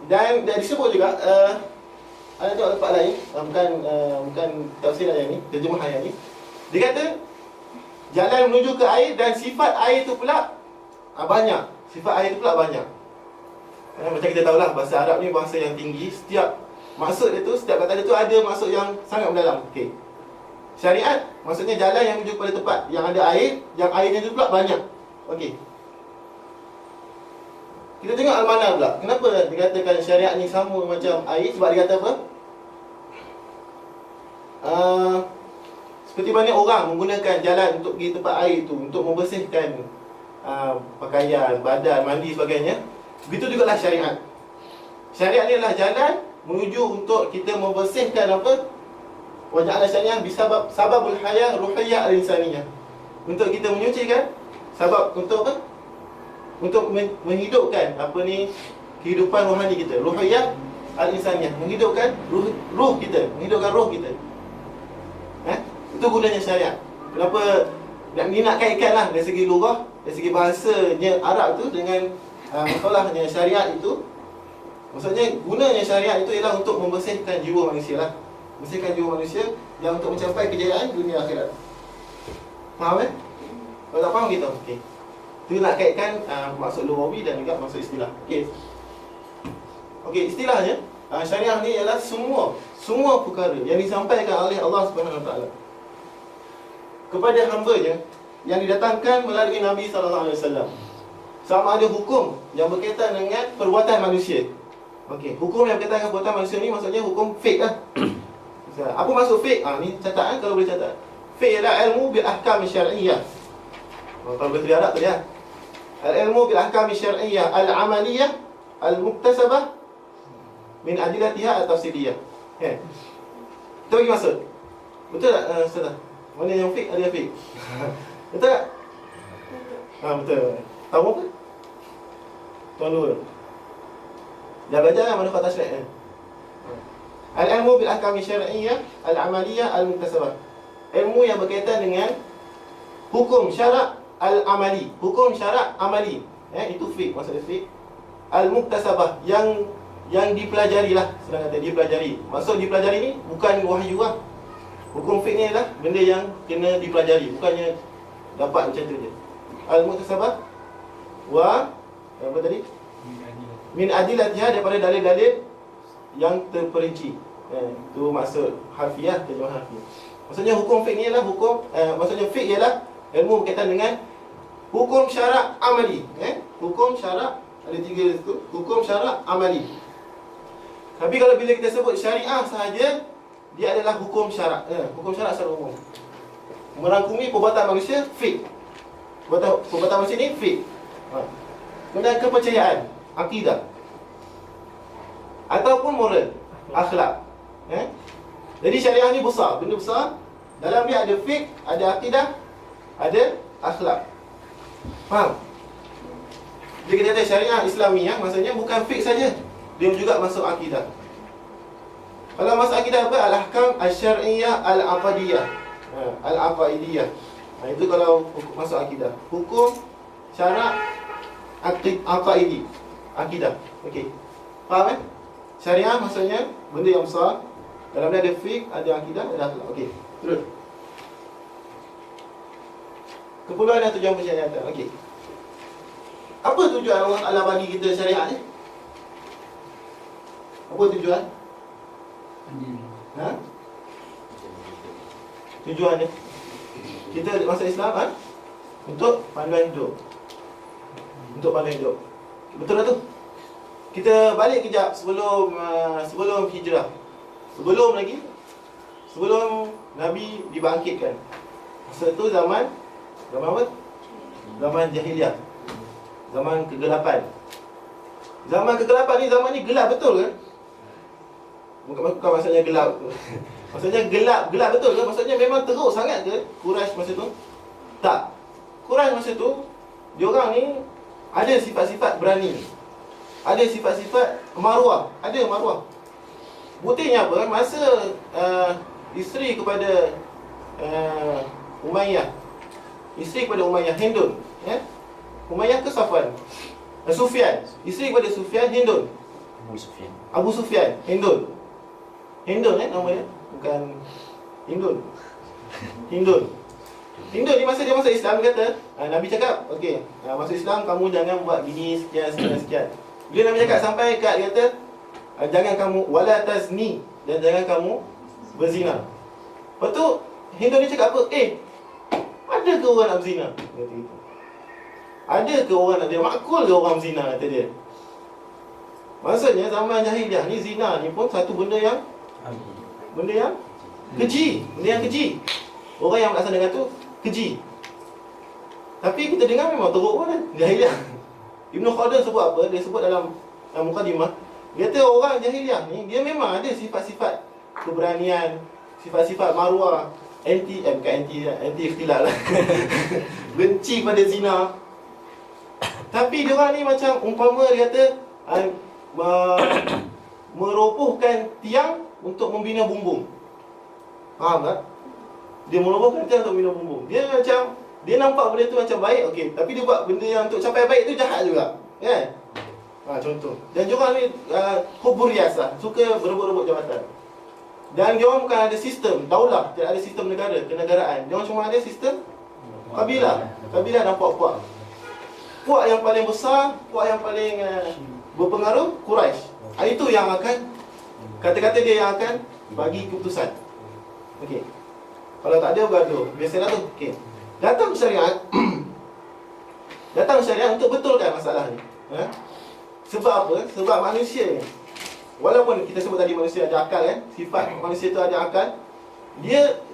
Dan disebut juga ada tempat lain, bukan tafsir ayat ni, terjemah ayat ni. Dia kata jalan menuju ke air dan sifat air tu pula banyak. Sifat air tu pula banyak. Macam kita tahulah bahasa Arab ni bahasa yang tinggi. Setiap maksud dia tu, setiap kata dia tu ada maksud yang sangat mendalam. Okey. Syariat maksudnya jalan yang menuju kepada tempat yang ada air, yang airnya tu pula banyak. Okey. Kita tengok al-mana pula. Kenapa dikatakan syariat ni sama macam air? Sebab dia kata apa? Seperti mana orang menggunakan jalan untuk pergi tempat air tu untuk membersihkan pakaian, badan, mandi sebagainya. Begitu jugalah syariat. Syariat ni adalah jalan menuju untuk kita membersihkan apa? Wajah syariah bisabab sababul hayah ruhiyah al-insaniyah. Untuk kita menyucikan sebab untuk apa? Untuk menghidupkan apa ni kehidupan rohani kita, ruhiyah al-insaniyah, menghidupkan ruh kita, menghidupkan roh kita. Itu gunanya syariat. Kenapa nak kaitkanlah dari segi lugah, dari segi bahasanya Arab tu dengan masalahnya syariat itu. Maksudnya gunanya syariat itu ialah untuk membersihkan jiwa manusia lah. Bersihkan jiwa manusia yang untuk mencapai kejayaan dunia akhirat. Faham kan? Kalau tak faham kita, okey. Itu nak kaitkan maksud lughawi dan juga maksud istilah. Okey, istilahnya syariah ni ialah semua perkara yang disampaikan oleh Allah Subhanahu Wa Taala kepada hamba-Nya yang didatangkan melalui Nabi sallallahu alaihi wasallam. Sama ada hukum yang berkaitan dengan perbuatan manusia. Okey, hukum yang berkaitan dengan perbuatan manusia ni maksudnya hukum fiqh lah. Apa maksud fiqh? Ni catat kalau boleh catat. Fiqh ialah ilmu bil ahkam syar'iyyah. Kalau boleh tulis Arab tu ya. Al-ilmu bil ahkam syar'iyyah al-amaliyah al-muktasabah min adillatiha at-tafsiliyah. Itu bagi maksud. Betul tak Ustaz? Mana yang fiqh, ada yang fiqh. Betul tak? Betul. Tahu apa? Tuan Nur. Dah belajar mana kata syariah? Al-ilmu bil ahkam syar'iyyah al-amaliyah al-muktasabah. Ilmu yang berkaitan dengan hukum syarak al-amali, hukum syarak amali. Itu fiqh, maksudnya fiqh. Al-muktasabah yang dipelajari lah, senang kata dipelajari. Maksud dipelajari ni bukan wahyu lah. Hukum fiqh ni adalah benda yang kena dipelajari, bukannya dapat macam tu je. Al-muktasabah wa apa tadi? Min adillatiha, daripada dalil-dalil yang terperinci. Itu maksud harfiah, terjemah harfiah. Maksudnya hukum fiqh ni adalah hukum maksudnya fiqh ialah ilmu berkaitan dengan hukum syarak amali. Hukum syarak ada 3 itu, hukum syarak amali. Tapi kalau bila kita sebut syariah sahaja, dia adalah hukum syarak. Hukum syarak secara umum. Merangkumi perbuatan manusia, fiqh. Perbuatan manusia ni fiqh. Kemudian kepercayaan, akidah. Ataupun moral, akhlak. Jadi syariah ni besar, benda besar. Dalam dia ada fiqh, ada akidah, ada akhlak. Faham? Bila kita kata syariah Islamiah, maksudnya bukan fiqh saja, dia juga masuk akidah. Kalau masuk akidah apa? Al-ahkam asy-syar'iyyah al-aqdiyah. Al-aqaidiyah. Itu kalau masuk akidah. Hukum syarak aqaidi, akidah. Okey. Faham kan? Syariah maksudnya benda yang besar. Dalam dia ada fiqh, ada akidah, ada akhlak. Okey. Terus. Keperluan dan tujuan persyariatan. Okey. Apa tujuan Allah Taala bagi kita syariat ni? Apa tujuan? Tujuan dia kita masuk Islam untuk panduan hidup. Untuk panduan hidup. Betul tak tu? Kita balik kejap sebelum hijrah. Sebelum Nabi dibangkitkan. Masa tu zaman apa? Zaman jahiliah. Zaman kegelapan. Zaman kegelapan ni, zaman ni gelap betul ke? Bukan maksudnya gelap. Maksudnya gelap betul ke? Maksudnya memang teruk sangat ke Quraisy masa tu? Tak. Quraisy masa tu, diorang ni ada sifat-sifat berani. Ada sifat-sifat maruah. Ada maruah. Buktinya apa? Masa isteri kepada Umayyah. Isteri kepada Umayyah, Hindun. Umayyah ke Safwan? Sufyan. Isteri kepada Sufyan, Hindun. Abu Sufyan, Hindun. Hindun nama dia, bukan Hindun. Hindun. Hindun ni masa dia masuk Islam dia kata, Nabi cakap, okey, masuk Islam kamu jangan buat gini sekian. Bila Nabi cakap sampai kat dia kata, jangan kamu wala tazni, dan jangan kamu berzina. Lepas tu Hindun ni cakap apa? Ada ke orang nak berzina? Kata gitu. Ada ke orang nak dia makul ke orang berzina, kata dia. Maksudnya zaman jahiliah ni zina ni pun satu benda yang keji, benda yang keji. Orang yang melaksanakan tu keji. Tapi kita dengar memang teruk pun kan, jahiliah. Ibn Khaldun sebut apa? Dia sebut dalam Muqaddimah, dia kata orang jahiliah ni dia memang ada sifat-sifat keberanian, sifat-sifat marwah, bukan anti ikhtilaf lah. Benci pada zina. Tapi dia orang ni macam umpama dia kata merobohkan tiang untuk membina bumbung. Faham tak? Dia merobohkan tiang untuk membina bumbung. Dia macam, dia nampak benda tu macam baik, okey, tapi dia buat benda yang untuk capai baik tu jahat juga, kan? Contoh. Dan diorang ni hubur riasah, suka berebut-rebut jabatan. Dan diorang bukan ada sistem daulah, tidak ada sistem negara, kenegaraan. Diorang cuma ada sistem kabilah dan puak-puak. Puak yang paling besar, puak yang paling berpengaruh, Quraisy. Itu yang akan, kata-kata dia yang akan bagi keputusan. Okey. Kalau tak ada bergaduh, biasalah tu. Okey. Datang syariat datang syariat untuk betulkan masalah ni. Sebab apa? Sebab manusia ni, walaupun kita sebut tadi manusia ada akal kan, sifat manusia tu ada akal.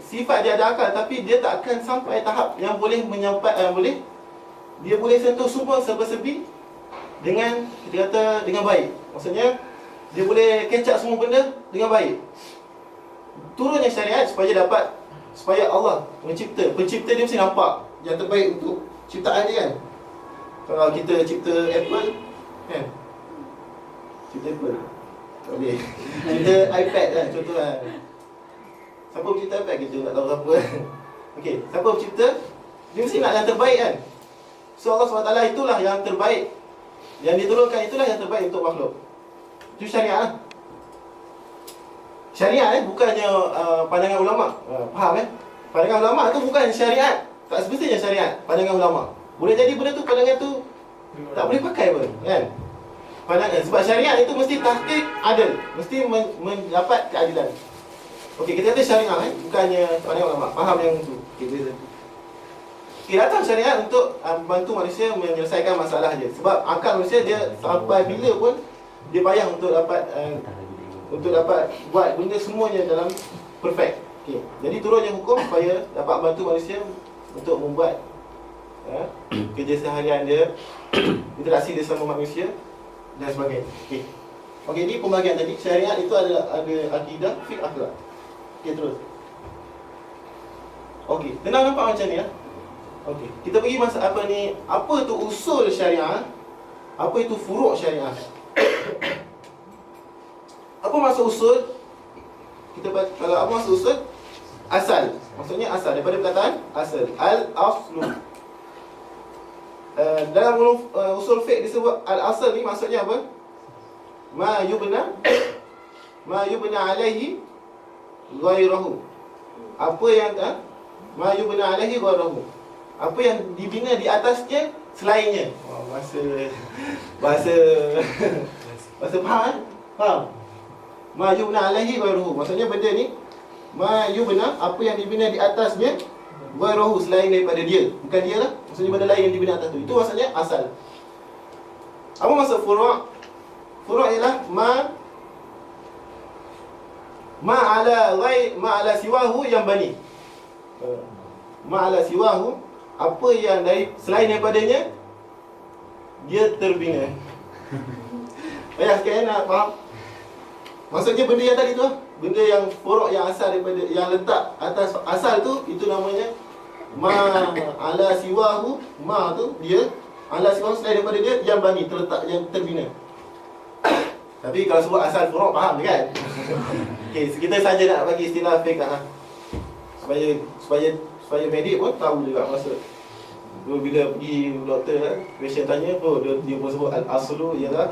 Sifat dia ada akal, tapi dia tak akan sampai tahap yang boleh dia boleh sentuh semua serba-serbi dengan, kita kata, dengan baik. Maksudnya dia boleh catch up semua benda dengan baik. Turunnya syariat supaya Allah pencipta dia mesti nampak yang terbaik untuk ciptaan dia kan. Kalau kita cipta Apple kan, cipta Apple tak boleh. Cipta iPad kan, contoh kan. Siapa pencipta iPad kita tak tahu siapa kan. Okey, siapa pencipta, dia mesti nak yang terbaik kan. So Allah SWT itulah yang terbaik, yang diturunkan itulah yang terbaik untuk makhluk. Itu syariat lah. Syariat bukannya pandangan ulama. Faham kan? Pandangan ulama tu bukan syariat. Tak semestinya syariat pandangan ulama. Boleh jadi benda tu, pandangan tu tak boleh pakai pun kan? Pandangan, sebab syariat itu mesti tahqiq adil, mesti mendapat keadilan. Okey, kita kata syariat bukannya pandangan ulama. Faham yang tu? Okey, beza. Okey, datang syariat untuk membantu manusia menyelesaikan masalah dia. Sebab akal manusia dia sampai bila pun dia payah untuk dapat buat benda semuanya dalam perfect. Okey. Jadi turunnya hukum supaya dapat bantu manusia untuk membuat kerja seharian dia, interaksi dia sama manusia dan sebagainya. Okey. Okey, ini pembahagian tadi. Syariat itu ada akidah, fiqh, akhlak. Okey, terus. Okey, tenang nampak macam ni ya. Okey, kita pergi apa tu usul syariah? Apa itu furuk syariah? Apa maksud usul? Kalau apa maksud usul? Asal. Maksudnya asal, daripada perkataan asal. Al-aslu. Dalam usul fiqh disebut al-asal ni maksudnya apa? Ma yubna alaihi ghairahu. Apa yang ma yubna alaihi ghairahu. Apa yang dibina di atasnya selainnya. Bahasa faham? Ma yubna alaihi ghairuhu. Maksudnya benda ni ma yubna, apa yang dibina di atasnya, ghairuhu, selain daripada dia. Bukan dia lah, maksudnya benda lain yang dibina atas tu. Itu maksudnya asal. Apa maksud furu'? Furu' ialah ma ala siwahu yang bani. Ma ala siwahu, apa yang selain daripadanya dia terbina. Ayah sekalian nak faham? Maksudnya benda yang tadi tu lah, benda yang furuk, yang asal daripada, yang letak atas asal tu, itu namanya ma ala siwahu. Ma tu dia, ala siwahu selain daripada dia, yang bani, terletak, yang terbina. Tapi kalau sebut asal furuk, faham kan? Okay, kita saja nak bagi istilah fiqh supaya medik pun tahu juga maksud. Bila pergi doktor, patient tanya, dia pun sebut al-aslu ialah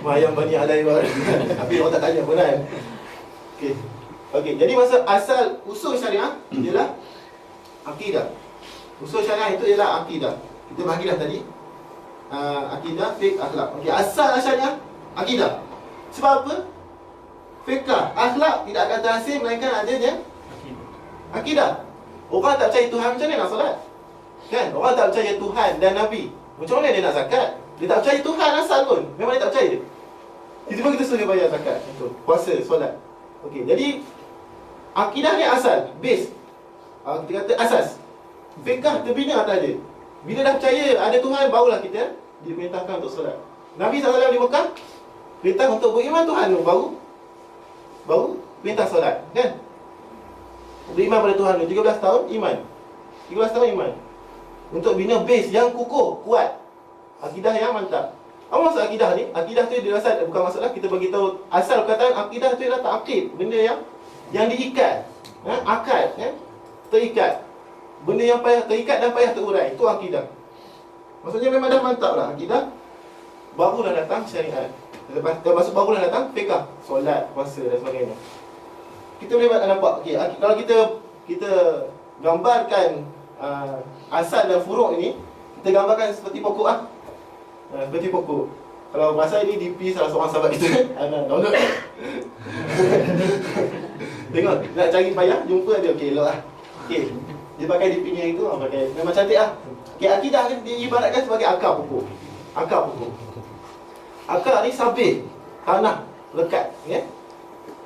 mayam bani Adaiwan. Tapi orang tak tanya pun kan. Okey, jadi masa asal usul syariah ialah akidah. Usul syariah itu ialah akidah. Kita bagi dah tadi. Akidah, fiqh, akhlak. Okey, asal syariah akidah. Sebab apa? Fiqh, akhlak tidak akan terhasil melainkan adanya akidah. Orang tak percaya Tuhan, macam mana nak solat? Kan? Orang tak percaya Tuhan dan Nabi, macam mana dia nak zakat? Dia tak percaya Tuhan asal pun. Memang dia tak percaya dia. Tiba-tiba kita suruh dia bayar zakat, puasa, solat. Okey, jadi akidah ni asal, base. Kita kata asas. Fiqh terbina atas dia. Bila dah percaya ada Tuhan, barulah kita diperintahkan untuk solat. Nabi SAW di Mekah perintah untuk beriman Tuhan tu, baru perintah solat, kan? Beriman pada Tuhan tu 13 tahun iman. 13 tahun iman. Untuk bina base yang kukuh, kuat. Akidah yang mantap. Apa maksud akidah ni? Akidah tu dia asal, bukan maksudlah kita bagi tahu asal perkataan akidah tu ialah ta'aqid, benda yang diikat. Akad, terikat. Benda yang payah terikat dan payah terurai. Itu akidah. Maksudnya memang dah mantap lah akidah. Barulah datang syariat. Lepas masuk barulah datang fiqh, solat, puasa dan sebagainya. Kita boleh nampak, okay, kalau kita gambarkan asal dan furuk ini, kita gambarkan seperti pokok lah. Seperti pokok. Kalau bahasa ini DP salah seorang sahabat kita, download. Tengok, nak cari payah, jumpa dia, okey, elok lah. Okey, dia pakai DP-nya itu, pakai, memang cantik lah. Okey, akidah kan diibaratkan sebagai akar pokok. Akar pokok. Akar ni sabit, tanah, lekat, ya.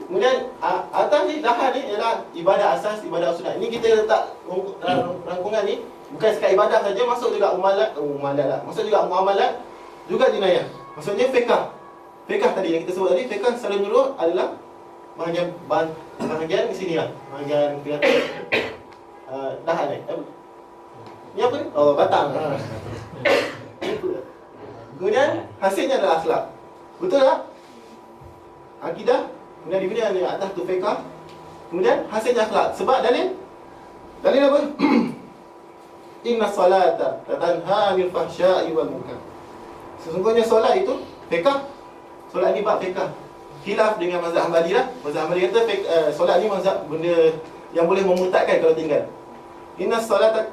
Kemudian atas ni, dahan ni ialah ibadah asas, ibadah sunat. Ini kita letak rangkungan ni bukan sekadar ibadah saja, masuk juga umalat, masuk juga muamalat, juga jinayah. Maksudnya fiqh. Fiqh tadi yang kita sebut tadi, fiqh secara menyeluruh adalah bahagian di sini lah. Bahagian kita kata dahan ni. Ni apa ni? Oh, batang. Kemudian hasilnya adalah akhlak. Betul tak? Akidah kemudian dibina di atas tu fiqh. Kemudian hasilnya akhlak. Sebab dalil apa? Inna salata tanha 'anil fahsya'i wal munkar. Sesungguhnya solat itu fiqh. Solat ni bab fiqh. Khilaf dengan mazhab Hanbali lah. Mazhab Hanbali kata solat ni mazhab benda yang boleh memurtadkan kalau tinggal. Inna salata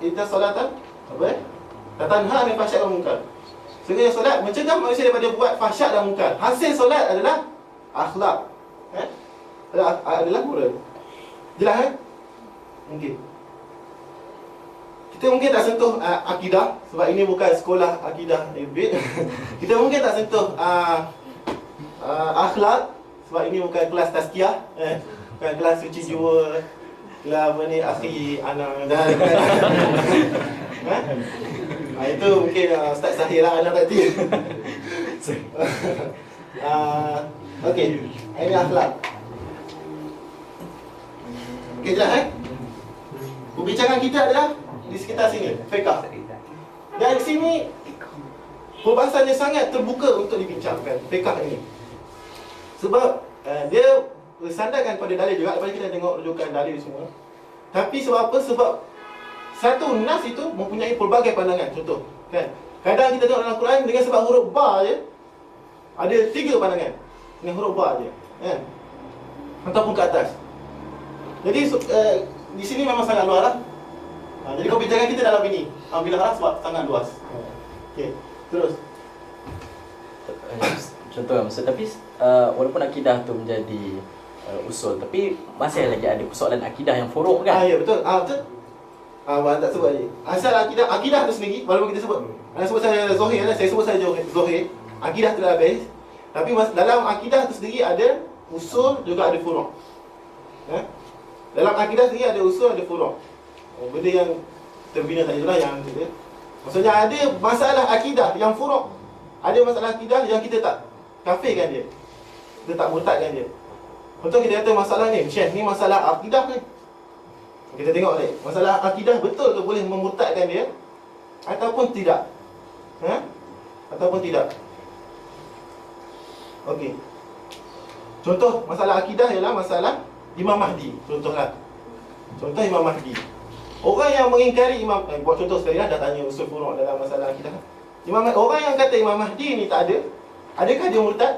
apa? Tanha 'anil fahsya'i wal munkar. Sesungguhnya solat mencegah manusia daripada buat fahsyak dan munkar. Hasil solat adalah akhlak. Adalah moral. Jelas kan? Mungkin kita mungkin tak sentuh akidah, sebab ini bukan sekolah akidah kita mungkin tak sentuh akhlak, sebab ini bukan kelas tazkiyah, bukan kelas suci jiwa, kelas apa ni, akhi, anak dan itu mungkin Ustaz Sahir lah anak tadi. Okey, ini akhlak. Okey, jelas Perbincangan kita adalah di sekitar sini, fiqh. Dan di sini perbahasannya sangat terbuka untuk dibincangkan, fiqh ini. Sebab dia bersandarkan pada dalil juga. Lepas kita tengok rujukan dalil semua. Tapi sebab apa? Sebab satu nas itu mempunyai pelbagai pandangan. Contoh, kan? Kadang kita tengok dalam Quran dengan sebab huruf ba je ada 3 pandangan. Dengan huruf ba je, kan? Ataupun ke atas. Jadi di sini memang sangat luas lah. Jadi perbincangan kita dalam ini bila harap sebab sangat luas. Okey, terus. Contoh maksud, tapi walaupun akidah tu menjadi usul, tapi masih lagi ada persoalan akidah yang furuk kan? Ya betul. Betul. Abang tak sebut tadi. Asal akidah tu sendiri, walaupun kita sebut saya Zohir, saya sebut saya Zohir, akidah tu dah base. Tapi dalam akidah tu sendiri ada usul juga ada furuk. Dalam akidah sendiri ada usul, ada furuk. Benda yang terbina tadi itulah yang kita. Maksudnya ada masalah akidah yang furuk. Ada masalah akidah yang kita tak kafirkan dia. Kita tak murtadkan dia. Contoh kita kata masalah ni, Syekh, ni masalah akidah ni. Kita tengok ni, masalah akidah betul ke boleh memurtadkan dia ataupun tidak? Ataupun tidak? Okey. Contoh masalah akidah ialah masalah Imam Mahdi. Contoh Imam Mahdi. Orang yang mengingkari buat contoh sekali dah tanya usul furu' dalam masalah akidah. Orang yang kata Imam Mahdi ni tak ada, adakah dia murtad?